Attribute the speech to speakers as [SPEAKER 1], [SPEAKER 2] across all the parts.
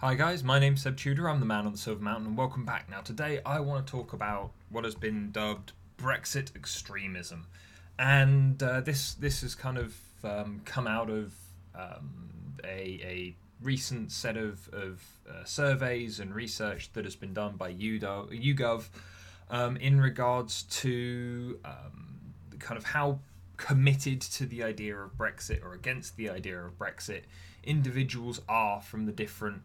[SPEAKER 1] Hi guys, my name's Seb Tudor, I'm the man on the Silver Mountain, and welcome back. Now today I want to talk about what has been dubbed Brexit Extremism. And this has kind of come out of a recent set of surveys and research that has been done by YouGov in regards to kind of how committed to the idea of Brexit or against the idea of Brexit individuals are from the different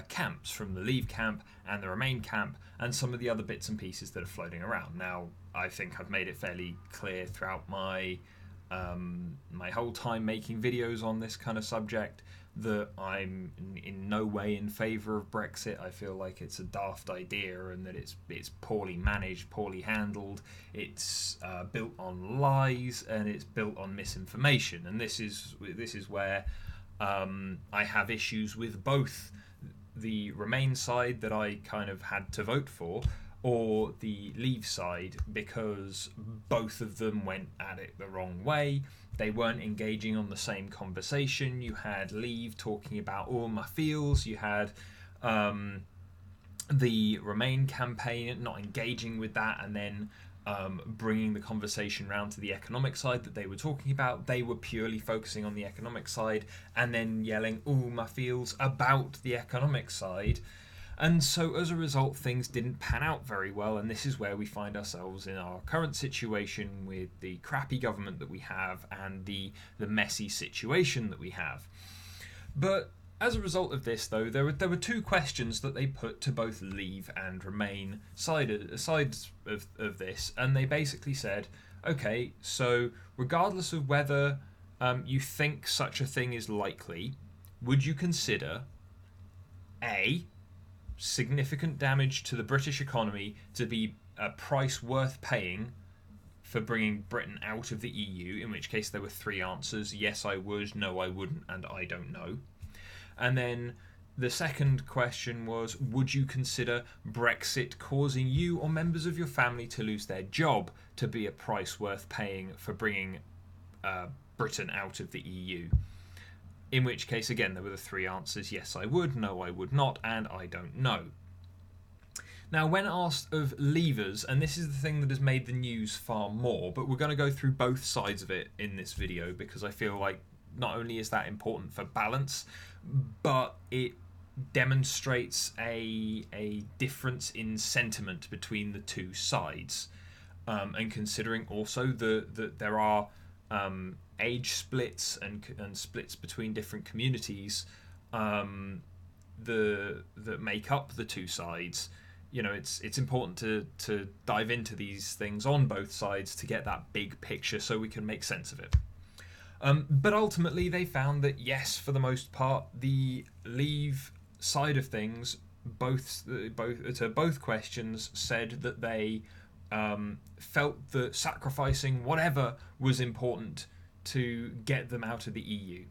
[SPEAKER 1] camps, from the Leave camp and the Remain camp, and some of the other bits and pieces that are floating around. Now, I think I've made it fairly clear throughout my whole time making videos on this kind of subject that I'm in no way in favour of Brexit. I feel like it's a daft idea and that it's poorly managed, poorly handled. It's built on lies and it's built on misinformation. And this is where I have issues with both the Remain side that I kind of had to vote for, or the Leave side, because both of them went at it the wrong way. They weren't engaging on the same conversation. You had Leave talking about all my feels. You had the Remain campaign not engaging with that, and then bringing the conversation round to the economic side that they were talking about. They were purely focusing on the economic side and then yelling, "Ooh, my feels" about the economic side. And so as a result, things didn't pan out very well, and this is where we find ourselves in our current situation with the crappy government that we have and the messy situation that we have. But as a result of this, though, there were two questions that they put to both Leave and Remain sides of this, and they basically said, okay, so regardless of whether you think such a thing is likely, would you consider A, significant damage to the British economy to be a price worth paying for bringing Britain out of the EU, in which case there were three answers: yes, I would, no, I wouldn't, and I don't know. And then the second question was, would you consider Brexit causing you or members of your family to lose their job to be a price worth paying for bringing Britain out of the EU? In which case, again, there were the three answers: yes, I would, no, I would not, and I don't know. Now, when asked of Leavers, and this is the thing that has made the news far more, but we're going to go through both sides of it in this video because I feel like not only is that important for balance, but it demonstrates a difference in sentiment between the two sides. And considering also that there are age splits and splits between different communities that make up the two sides, you know, it's important to dive into these things on both sides to get that big picture so we can make sense of it. But ultimately, they found that yes, for the most part, the Leave side of things, both questions, said that they felt that sacrificing whatever was important to get them out of the EU.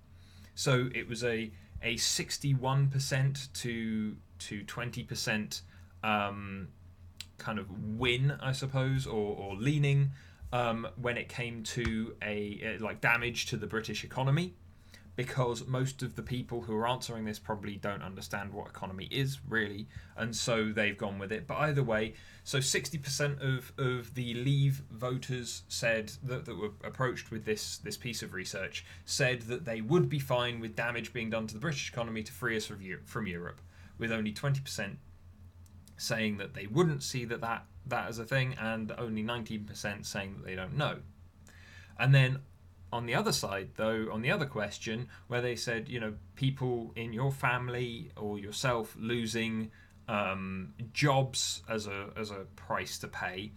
[SPEAKER 1] So it was a 61% to 20% kind of win, I suppose, or leaning. When it came to a like damage to the British economy, because most of the people who are answering this probably don't understand what economy is really, and so they've gone with it. But either way, so 60% of the Leave voters said that were approached with this piece of research said that they would be fine with damage being done to the British economy to free us from Europe, with only 20% saying that they wouldn't see that as a thing, and only 19% saying that they don't know. And then on the other side, though, on the other question, where they said, you know, people in your family or yourself losing jobs as a price to pay,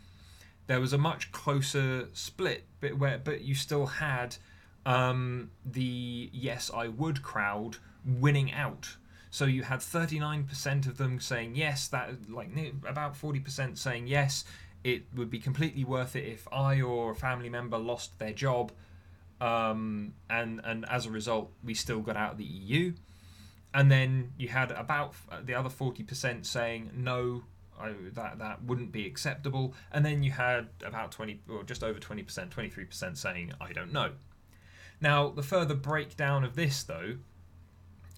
[SPEAKER 1] there was a much closer split, but you still had the yes, I would crowd winning out. So you had 39% of them saying yes, that like about 40% saying yes, it would be completely worth it if I or a family member lost their job, and as a result we still got out of the EU. And then you had about the other 40% saying no, that wouldn't be acceptable. And then you had about 20 or just over 20%, 23% saying I don't know. Now the further breakdown of this, though,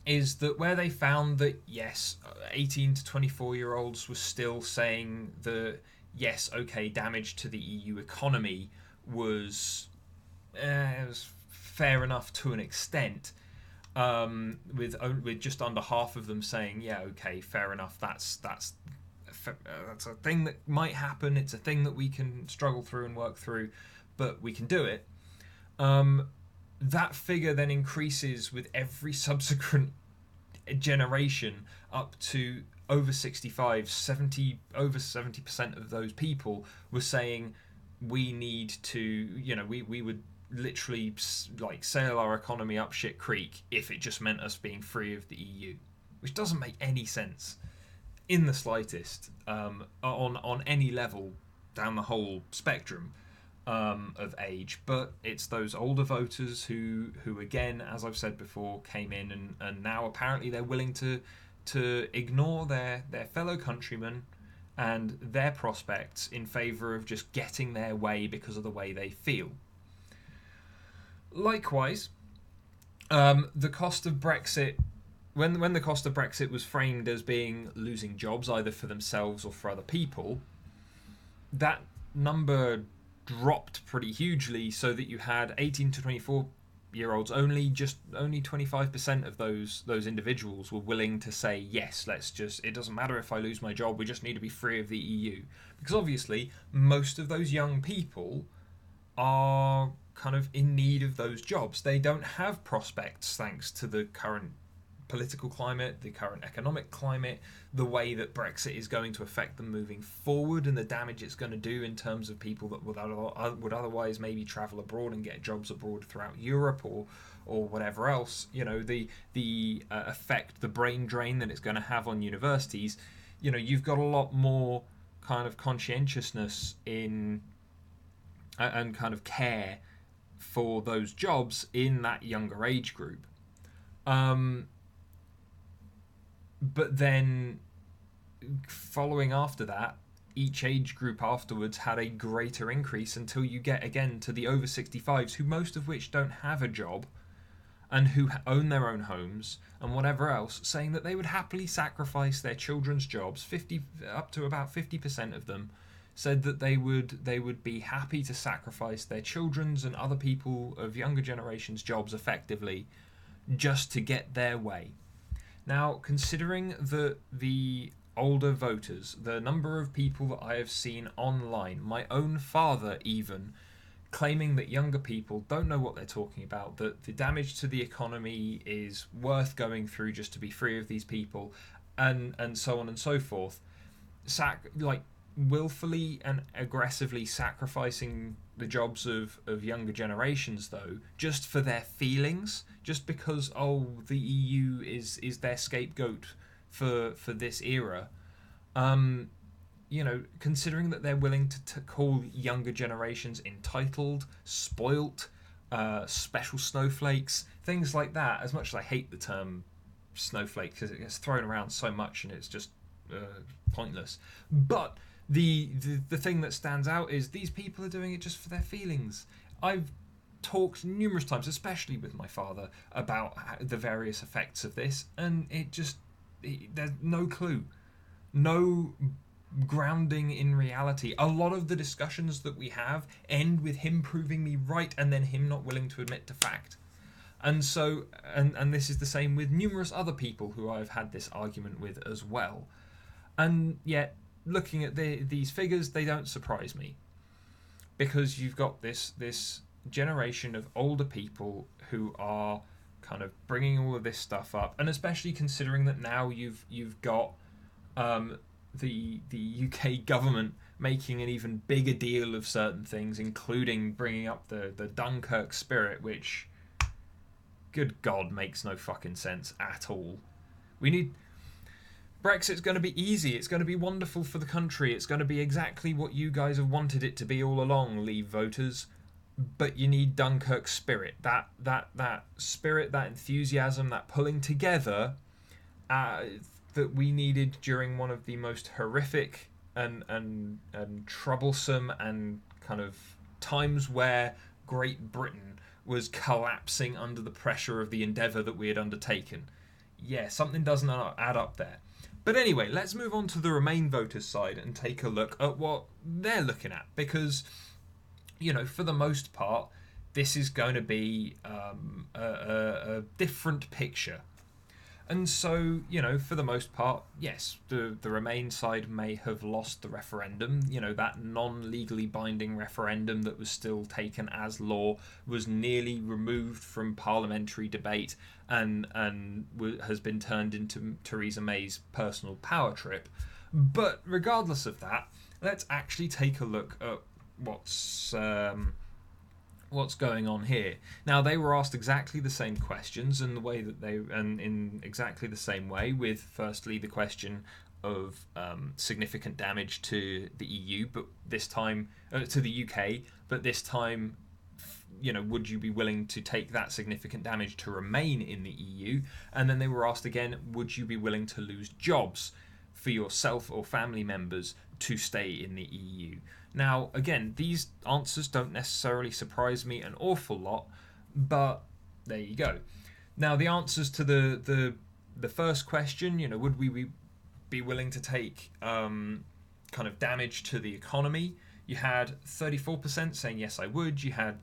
[SPEAKER 1] is that where they found that, yes, 18 to 24-year-olds were still saying that, yes, okay, damage to the EU economy was, it was fair enough to an extent, with just under half of them saying, yeah, okay, fair enough, that's a thing that might happen, it's a thing that we can struggle through and work through, but we can do it. That figure then increases with every subsequent generation up to over 65, over 70% of those people were saying we need to, we would literally like sail our economy up shit creek if it just meant us being free of the EU, which doesn't make any sense in the slightest, on any level down the whole spectrum of age. But it's those older voters who again, as I've said before, came in and now apparently they're willing to ignore their fellow countrymen and their prospects in favour of just getting their way because of the way they feel. Likewise, the cost of Brexit, when the cost of Brexit was framed as being losing jobs either for themselves or for other people, that number dropped pretty hugely, so that you had 18 to 24-year-olds only 25% of those individuals were willing to say, yes, it doesn't matter if I lose my job, we just need to be free of the EU. Because obviously most of those young people are kind of in need of those jobs. They don't have prospects thanks to the current political climate, the current economic climate, the way that Brexit is going to affect them moving forward, and the damage it's going to do in terms of people that would otherwise maybe travel abroad and get jobs abroad throughout Europe or whatever else. The effect, the brain drain that it's going to have on universities. You've got a lot more kind of conscientiousness in and kind of care for those jobs in that younger age group. But then following after that, each age group afterwards had a greater increase until you get again to the over 65s, who most of which don't have a job and who own their own homes and whatever else, saying that they would happily sacrifice their children's jobs. Up to about 50% of them said that they would be happy to sacrifice their children's and other people of younger generations' jobs effectively just to get their way. Now, considering the older voters, the number of people that I have seen online, my own father even, claiming that younger people don't know what they're talking about, that the damage to the economy is worth going through just to be free of these people, and so on and so forth, willfully and aggressively sacrificing the jobs of younger generations, though, just for their feelings, just because the EU is their scapegoat for this era. Considering that they're willing to call younger generations entitled, spoilt, special snowflakes, things like that. As much as I hate the term snowflake because it gets thrown around so much and it's just pointless, but the thing that stands out is these people are doing it just for their feelings. I've talked numerous times, especially with my father, about the various effects of this, and there's no clue, no grounding in reality. A lot of the discussions that we have end with him proving me right and then him not willing to admit to fact. And so, and this is the same with numerous other people who I've had this argument with as well. And yet, looking at these figures, they don't surprise me, because you've got this generation of older people who are kind of bringing all of this stuff up, and especially considering that now you've got the UK government making an even bigger deal of certain things, including bringing up the Dunkirk spirit, which, good God, makes no fucking sense at all. Brexit's going to be easy, it's going to be wonderful for the country, it's going to be exactly what you guys have wanted it to be all along, Leave voters. But you need Dunkirk spirit, that spirit, that enthusiasm, that pulling together that we needed during one of the most horrific and troublesome and kind of times where Great Britain was collapsing under the pressure of the endeavour that we had undertaken. yeah, something doesn't add up there. But anyway, let's move on to the Remain voters side and take a look at what they're looking at, because for the most part, this is going to be a different picture. And so, for the most part, yes, the Remain side may have lost the referendum. That non-legally binding referendum that was still taken as law was nearly removed from parliamentary debate and has been turned into Theresa May's personal power trip. But regardless of that, let's actually take a look at what's going on here. Now, they were asked exactly the same questions and in exactly the same way, with firstly the question of significant damage to the EU, but this time to the UK, but this time, would you be willing to take that significant damage to remain in the EU? And then they were asked again, would you be willing to lose jobs for yourself or family members to stay in the EU? Now, again, these answers don't necessarily surprise me an awful lot, but there you go. Now, the answers to the first question, would we be willing to take kind of damage to the economy? You had 34% saying yes, I would. You had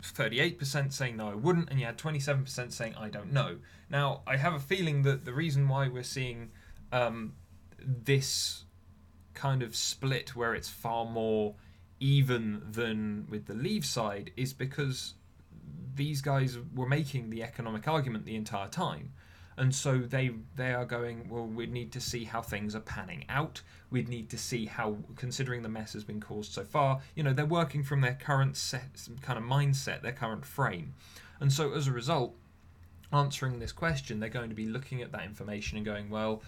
[SPEAKER 1] 38% saying no, I wouldn't, and you had 27% saying I don't know. Now, I have a feeling that the reason why we're seeing this kind of split where it's far more even than with the Leave side is because these guys were making the economic argument the entire time, and so they are going, well, we'd need to see how things are panning out. We'd need to see how, considering the mess has been caused so far, they're working from their current kind of mindset, their current frame, and so as a result, answering this question, they're going to be looking at that information and going, well,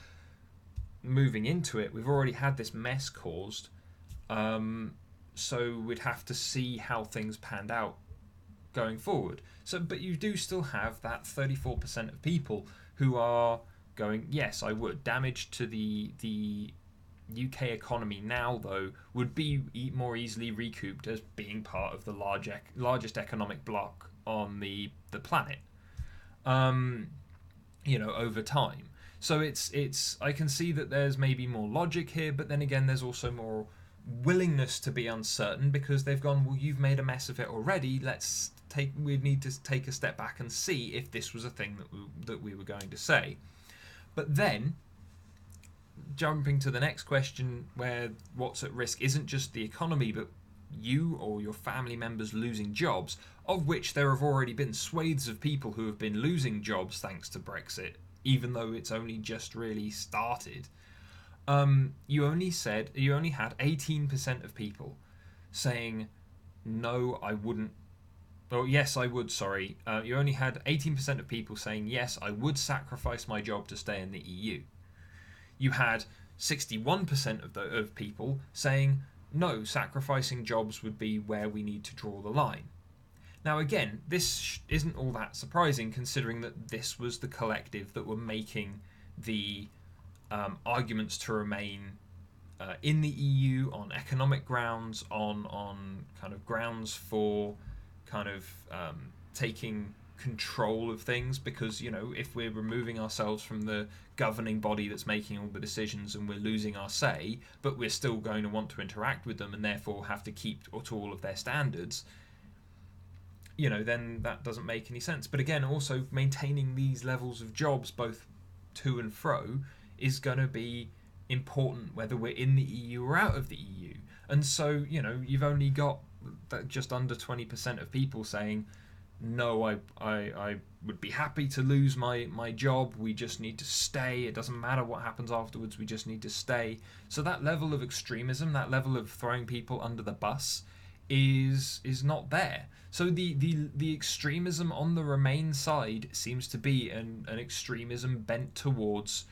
[SPEAKER 1] moving into it, we've already had this mess caused, so we'd have to see how things panned out going forward. So, but you do still have that 34% of people who are going, yes, I would. Damage to the UK economy now, though, would be more easily recouped as being part of the largest economic bloc on the planet, over time. So it's I can see that there's maybe more logic here, but then again, there's also more willingness to be uncertain because they've gone, well, you've made a mess of it already. We need to take a step back and see if this was a thing that we were going to say. But then, jumping to the next question, where what's at risk isn't just the economy, but you or your family members losing jobs, of which there have already been swathes of people who have been losing jobs thanks to Brexit, even though it's only just really started. You only had 18% of people saying no, I wouldn't. Oh, yes, I would. Sorry, you only had 18% of people saying yes, I would sacrifice my job to stay in the EU. You had 61% of people saying no, sacrificing jobs would be where we need to draw the line. Now, again, this isn't all that surprising, considering that this was the collective that were making the arguments to remain in the EU on economic grounds, on kind of grounds for kind of taking control of things, because if we're removing ourselves from the governing body that's making all the decisions and we're losing our say, but we're still going to want to interact with them and therefore have to keep to all of their standards, then that doesn't make any sense. But again, also maintaining these levels of jobs both to and fro is going to be important whether we're in the EU or out of the EU. And so, you've only got just under 20% of people saying, no, I would be happy to lose my job, we just need to stay, it doesn't matter what happens afterwards, we just need to stay. So that level of extremism, that level of throwing people under the bus is not there. So the extremism on the Remain side seems to be an extremism bent towards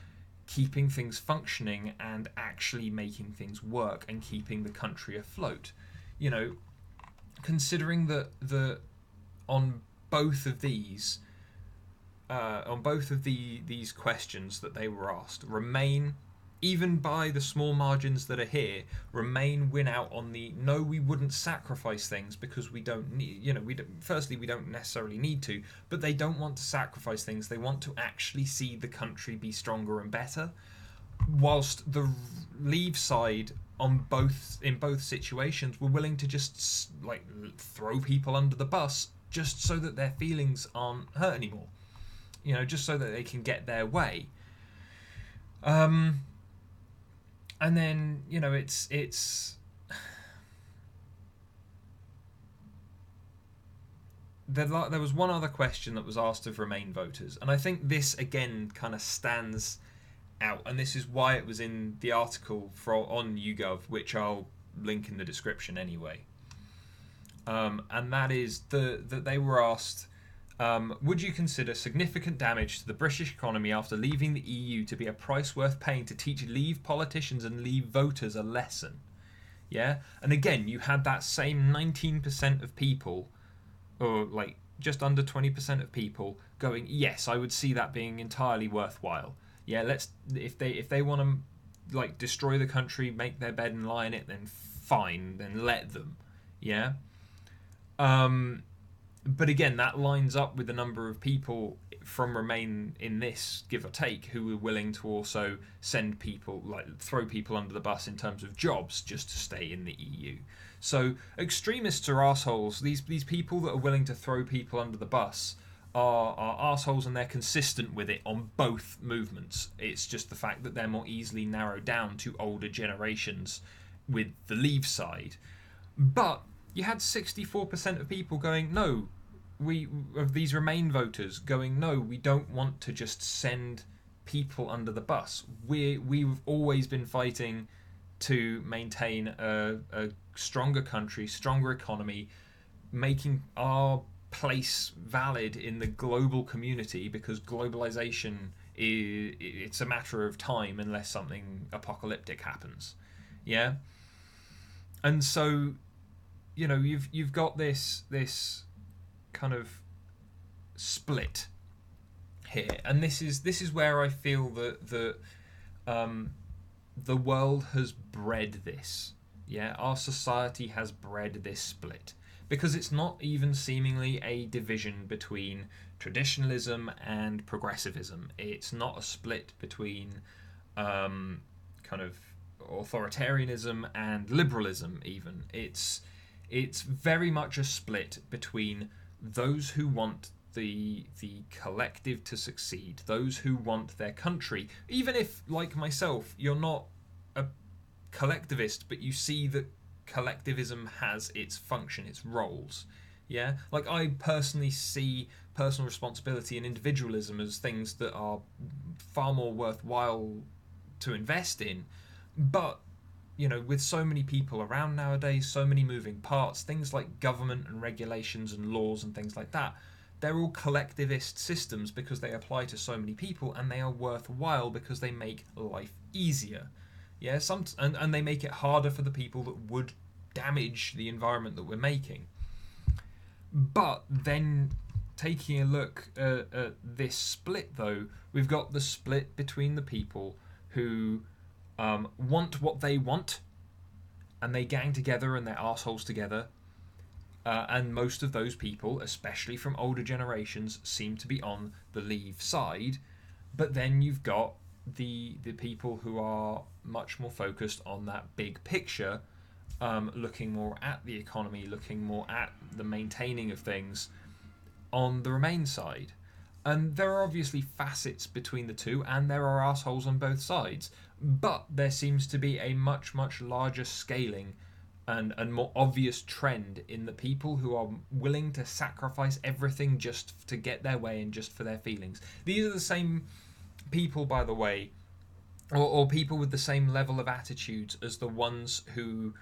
[SPEAKER 1] keeping things functioning and actually making things work and keeping the country afloat. Considering that on both of these these questions that they were asked, Remain even by the small margins that are here, Remain win out on the no, we wouldn't sacrifice things because we don't need, firstly, we don't necessarily need to, but they don't want to sacrifice things. They want to actually see the country be stronger and better. Whilst the Leave side in both situations were willing to just throw people under the bus just so that their feelings aren't hurt anymore. Just so that they can get their way. And then it's there was one other question that was asked of Remain voters, and I think this again kind of stands out, and this is why it was in the article on YouGov, which I'll link in the description anyway. And that is that they were asked, would you consider significant damage to the British economy after leaving the EU to be a price worth paying to teach Leave politicians and Leave voters a lesson? Yeah? And again, you had that same 19% of people, or just under 20% of people, going, yes, I would see that being entirely worthwhile. Yeah, if they want to destroy the country, make their bed and lie in it, then fine, then let them. Yeah? But again, that lines up with the number of people from Remain in this, give or take, who were willing to also send people, throw people under the bus in terms of jobs just to stay in the EU. So extremists are assholes. These people that are willing to throw people under the bus are assholes, and they're consistent with it on both movements. It's just the fact that they're more easily narrowed down to older generations with the Leave side. But you had 64% of people going, no, of these Remain voters going, no, we don't want to just send people under the bus. We've always been fighting to maintain a stronger country, stronger economy, making our place valid in the global community, because globalization it's a matter of time unless something apocalyptic happens. Yeah? And so you've got this kind of split here, and this is where I feel that the world has bred this. Yeah, our society has bred this split, because it's not even seemingly a division between traditionalism and progressivism. It's not a split between kind of authoritarianism and liberalism even. It's very much a split between those who want the collective to succeed, those who want their country, even if, like myself, you're not a collectivist, but you see that collectivism has its function, its roles. Yeah, I personally see personal responsibility and individualism as things that are far more worthwhile to invest in. But with so many people around nowadays, so many moving parts, things like government and regulations and laws and things like that, they're all collectivist systems because they apply to so many people, and they are worthwhile because they make life easier. Yeah, and they make it harder for the people that would damage the environment that we're making. But then, taking a look at this split, though, we've got the split between the people who want what they want, and they gang together and they're assholes together. And most of those people, especially from older generations, seem to be on the Leave side. But then you've got the people who are much more focused on that big picture, looking more at the economy, looking more at the maintaining of things on the Remain side. And there are obviously facets between the two, and there are assholes on both sides. But there seems to be a much, much larger scaling and more obvious trend in the people who are willing to sacrifice everything just to get their way and just for their feelings. These are the same people, by the way, or people with the same level of attitudes as the ones who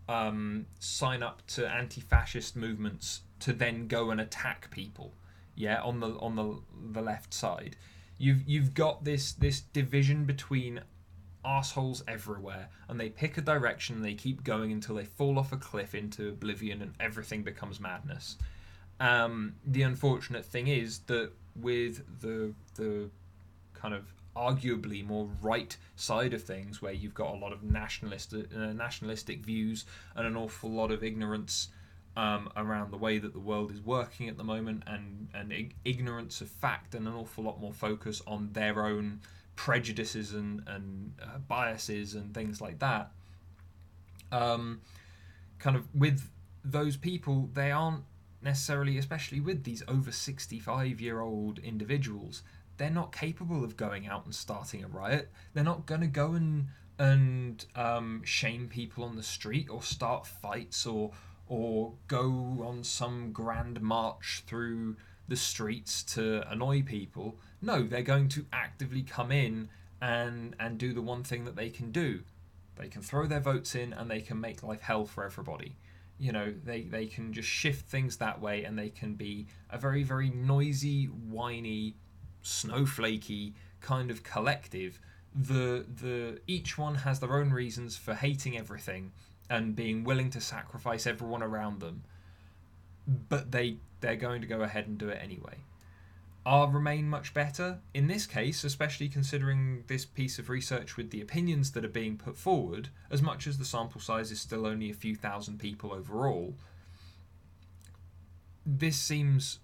[SPEAKER 1] sign up to anti-fascist movements to then go and attack people. Yeah, on the left side, you've got this division between assholes everywhere, and they pick a direction and they keep going until they fall off a cliff into oblivion and everything becomes madness. The unfortunate thing is that with the kind of arguably more right side of things, where you've got a lot of nationalistic views and an awful lot of ignorance around the way that the world is working at the moment, and ignorance of fact, and an awful lot more focus on their own prejudices and biases and things like that. Kind of with those people, they aren't necessarily, especially with these over 65-year-old individuals, they're not capable of going out and starting a riot. They're not going to go and shame people on the street, or start fights, or go on some grand march through the streets to annoy people. No, they're going to actively come in and do the one thing that they can do. They can throw their votes in, and they can make life hell for everybody. You know, they can just shift things that way, and they can be a very, very noisy, whiny, snowflakey kind of collective. Each one has their own reasons for hating everything and being willing to sacrifice everyone around them, but they're going to go ahead and do it anyway. Are Remain much better? In this case, especially considering this piece of research with the opinions that are being put forward, as much as the sample size is still only a few thousand people overall, this seems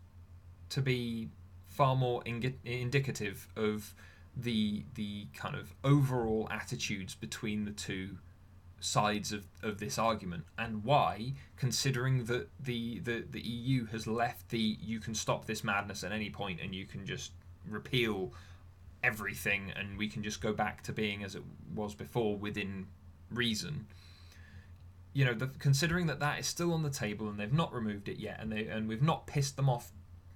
[SPEAKER 1] to be far more indicative of the kind of overall attitudes between the two sides of this argument, and why, considering that the EU has left the you can stop this madness at any point, and you can just repeal everything, and we can just go back to being as it was before within reason. You know, considering that is still on the table, and they've not removed it yet, and we've not pissed them off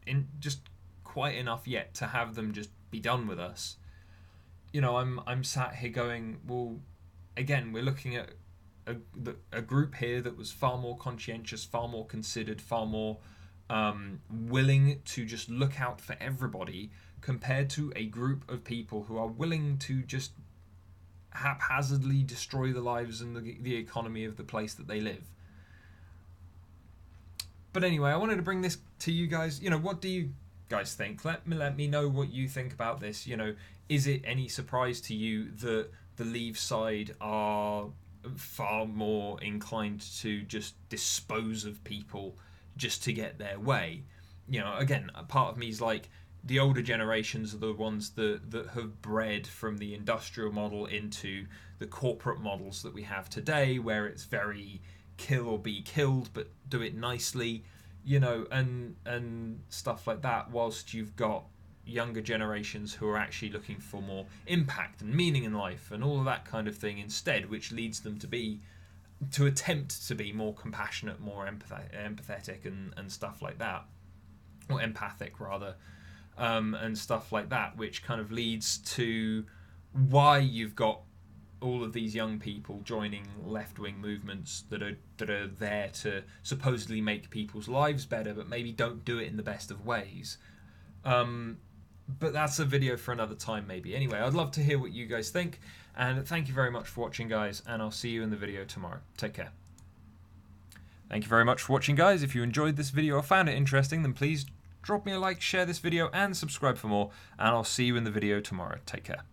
[SPEAKER 1] in just quite enough yet to have them just be done with us. You know, I'm sat here going, well, again, we're looking at a group here that was far more conscientious, far more considered, far more willing to just look out for everybody, compared to a group of people who are willing to just haphazardly destroy the lives and the economy of the place that they live. But anyway, I wanted to bring this to you guys. You know, what do you guys think? Let me know what you think about this. You know, is it any surprise to you that the Leave side are far more inclined to just dispose of people just to get their way? You know, again, a part of me is like, the older generations are the ones that have bred from the industrial model into the corporate models that we have today, where it's very kill or be killed, but do it nicely, you know, and stuff like that, whilst you've got younger generations who are actually looking for more impact and meaning in life and all of that kind of thing instead, which leads them to attempt to be more compassionate, more empathetic and stuff like that, or empathic rather, and stuff like that, which kind of leads to why you've got all of these young people joining left-wing movements that are there to supposedly make people's lives better, but maybe don't do it in the best of ways. But that's a video for another time, maybe. Anyway, I'd love to hear what you guys think, and thank you very much for watching, guys, and I'll see you in the video tomorrow. Take care. Thank you very much for watching, guys. If you enjoyed this video or found it interesting, then please drop me a like, share this video, and subscribe for more, and I'll see you in the video tomorrow. Take care.